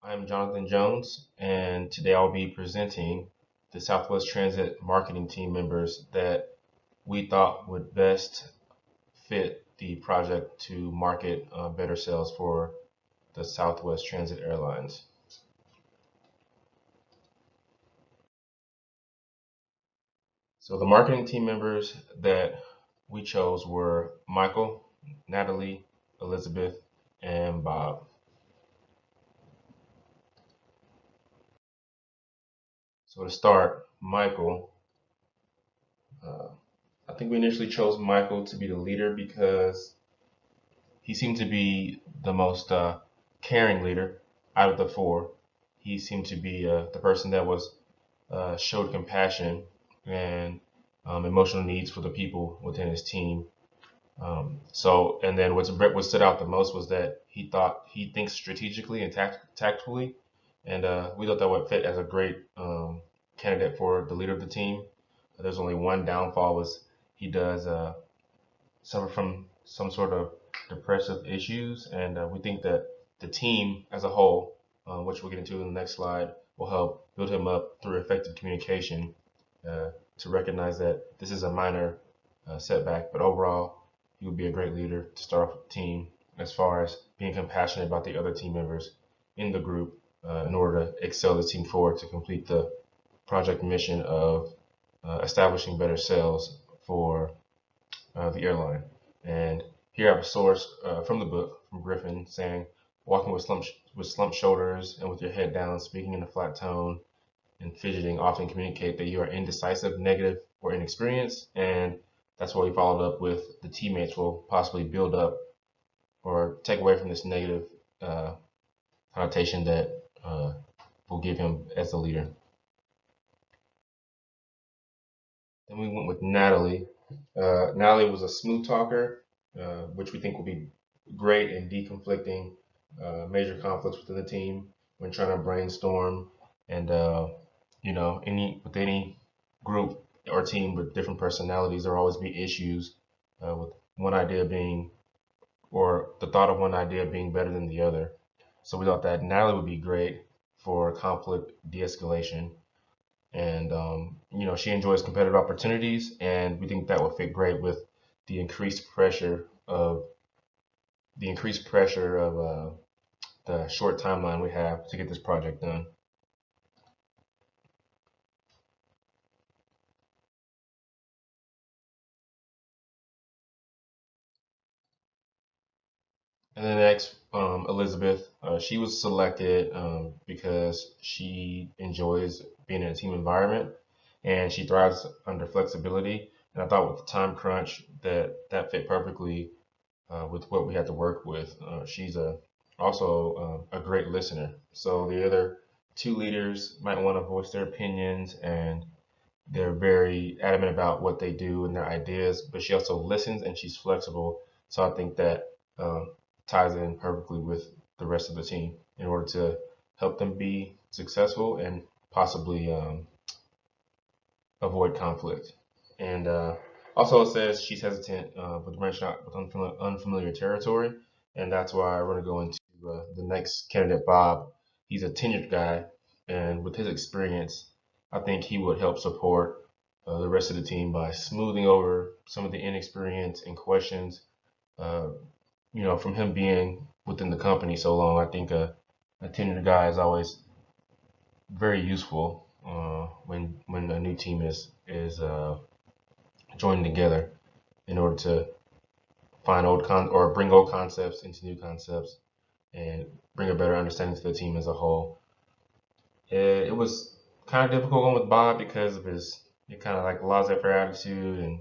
I'm Jonathan Jones, and today I'll be presenting the Southwest Transit marketing team members that we thought would best fit the project to market better sales for the Southwest Transit Airlines. So the marketing team members that we chose were Michael, Natalie, Elizabeth, and Bob. So to start, Michael, uh, I think we initially chose Michael to be the leader because he seemed to be the most caring leader out of the four. He seemed to be the person that was showed compassion and emotional needs for the people within his team. And then what stood out the most was that he thinks strategically and tactfully, and we thought that would fit as a great candidate for the leader of the team. There's only one downfall was he does suffer from some sort of depressive issues, and we think that the team as a whole, which we'll get into in the next slide, will help build him up through effective communication to recognize that this is a minor setback, but overall, he would be a great leader to start off with the team as far as being compassionate about the other team members in the group in order to excel the team forward to complete the project mission of establishing better sales for the airline. And here I have a source from the book from Griffin saying, walking with slumped shoulders and with your head down, speaking in a flat tone, and fidgeting often communicate that you are indecisive, negative, or inexperienced. And that's what we followed up with the teammates will possibly build up or take away from this negative uh, connotation that will give him as a leader. Then we went with Natalie. Natalie was a smooth talker, which we think will be great in deconflicting major conflicts within the team when trying to brainstorm and any group or team with different personalities, there will always be issues with one idea being or the thought of one idea being better than the other. So we thought that Natalie would be great for conflict de-escalation and she enjoys competitive opportunities, and we think that will fit great with the increased pressure of the short timeline we have to get this project done. And then next, Elizabeth, she was selected because she enjoys being in a team environment and she thrives under flexibility. And I thought with the time crunch that fit perfectly with what we had to work with. She's also a great listener. So the other two leaders might want to voice their opinions and they're very adamant about what they do and their ideas, but she also listens and she's flexible. So I think that ties in perfectly with the rest of the team in order to help them be successful and possibly avoid conflict. And also, it says she's hesitant with branching out with unfamiliar territory, and that's why we're going to go into the next candidate, Bob. He's a tenured guy, and with his experience, I think he would help support the rest of the team by smoothing over some of the inexperience and questions. Uh, from him being within the company so long, I think a tenured guy is always very useful when a new team is joining together in order to find or bring old concepts into new concepts and bring a better understanding to the team as a whole. It was kind of difficult going with Bob because of his kind of like laissez-faire attitude, and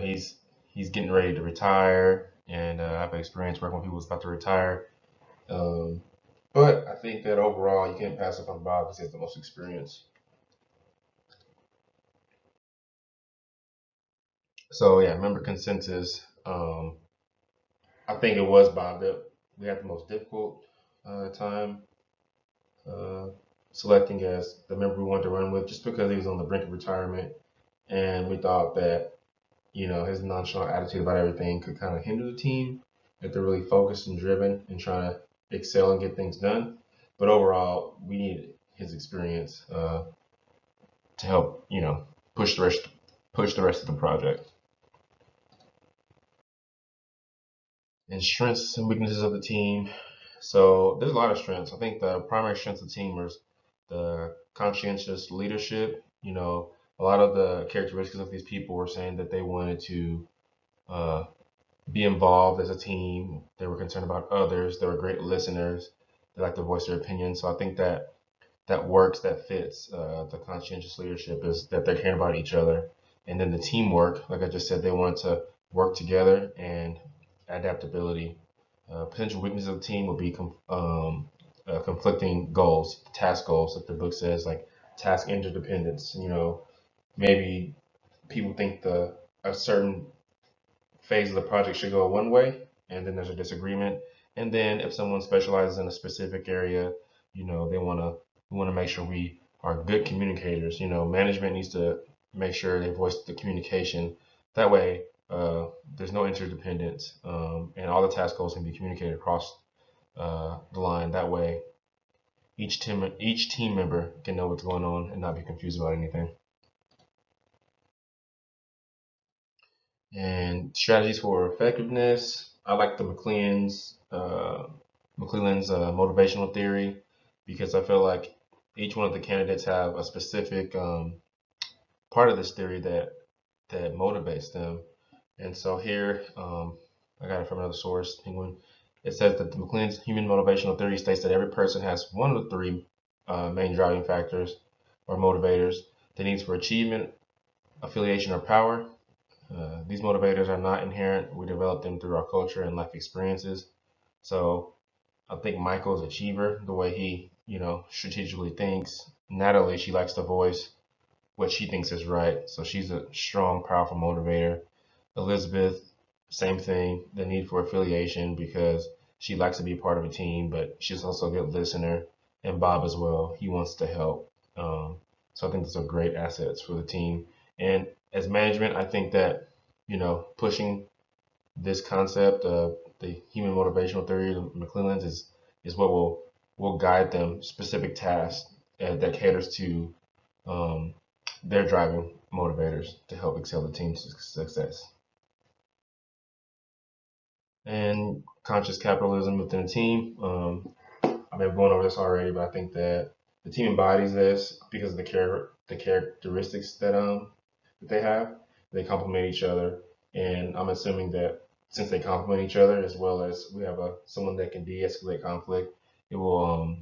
he's getting ready to retire, and I have experience working with people who's about to retire. Um, but I think that overall you can't pass up on Bob because he has the most experience. So yeah, member consensus. I think it was Bob that we had the most difficult time uh, selecting as the member we wanted to run with, just because he was on the brink of retirement, and we thought that his nonchalant attitude about everything could kind of hinder the team if they're really focused and driven and trying to excel and get things done. But overall, we need his experience to help, push the rest of the project. And strengths and weaknesses of the team. So there's a lot of strengths. I think the primary strengths of the team was the conscientious leadership. A lot of the characteristics of these people were saying that they wanted to uh, be involved as a team. They were concerned about others. They were great listeners. They like to voice their opinions. So I think that works, that fits. The conscientious leadership is that they're caring about each other. And then the teamwork, like I just said, they want to work together, and adaptability. Potential weaknesses of the team would be conflicting goals, task goals, like the book says, like task interdependence. Maybe people think a certain phase of the project should go one way, and then there's a disagreement. And then if someone specializes in a specific area, they want to make sure we are good communicators. Management needs to make sure they voice the communication. That way, there's no interdependence, and all the task goals can be communicated across the line. That way, each team member can know what's going on and not be confused about anything. And strategies for effectiveness. I like the McClelland's motivational theory, because I feel like each one of the candidates have a specific part of this theory that motivates them. And so here, I got it from another source, Penguin. It says that the McClelland's human motivational theory states that every person has one of the three main driving factors or motivators: the needs for achievement, affiliation, or power. These motivators are not inherent. We develop them through our culture and life experiences. So I think Michael's achiever, the way he, strategically thinks. Natalie, she likes to voice what she thinks is right. So she's a strong, powerful motivator. Elizabeth, same thing, the need for affiliation, because she likes to be part of a team, but she's also a good listener. And Bob as well, he wants to help. So I think those are great assets for the team. And as management, I think that, pushing this concept of the human motivational theory of McClelland's is what will guide them specific tasks that caters to um, their driving motivators to help excel the team's success. And conscious capitalism within a team. I may have gone over this already, but I think that the team embodies this because of the characteristics that they have. They complement each other, and I'm assuming that since they complement each other, as well as we have someone that can de-escalate conflict, it will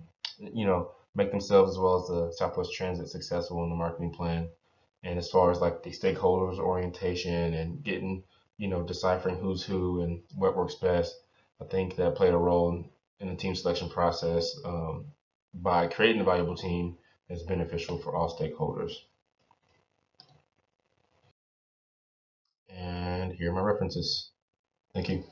make themselves as well as the Southwest Transit successful in the marketing plan. And as far as like the stakeholders orientation and getting, deciphering who's who and what works best, I think that played a role in the team selection process, by creating a valuable team that's beneficial for all stakeholders. And here are my references. Thank you.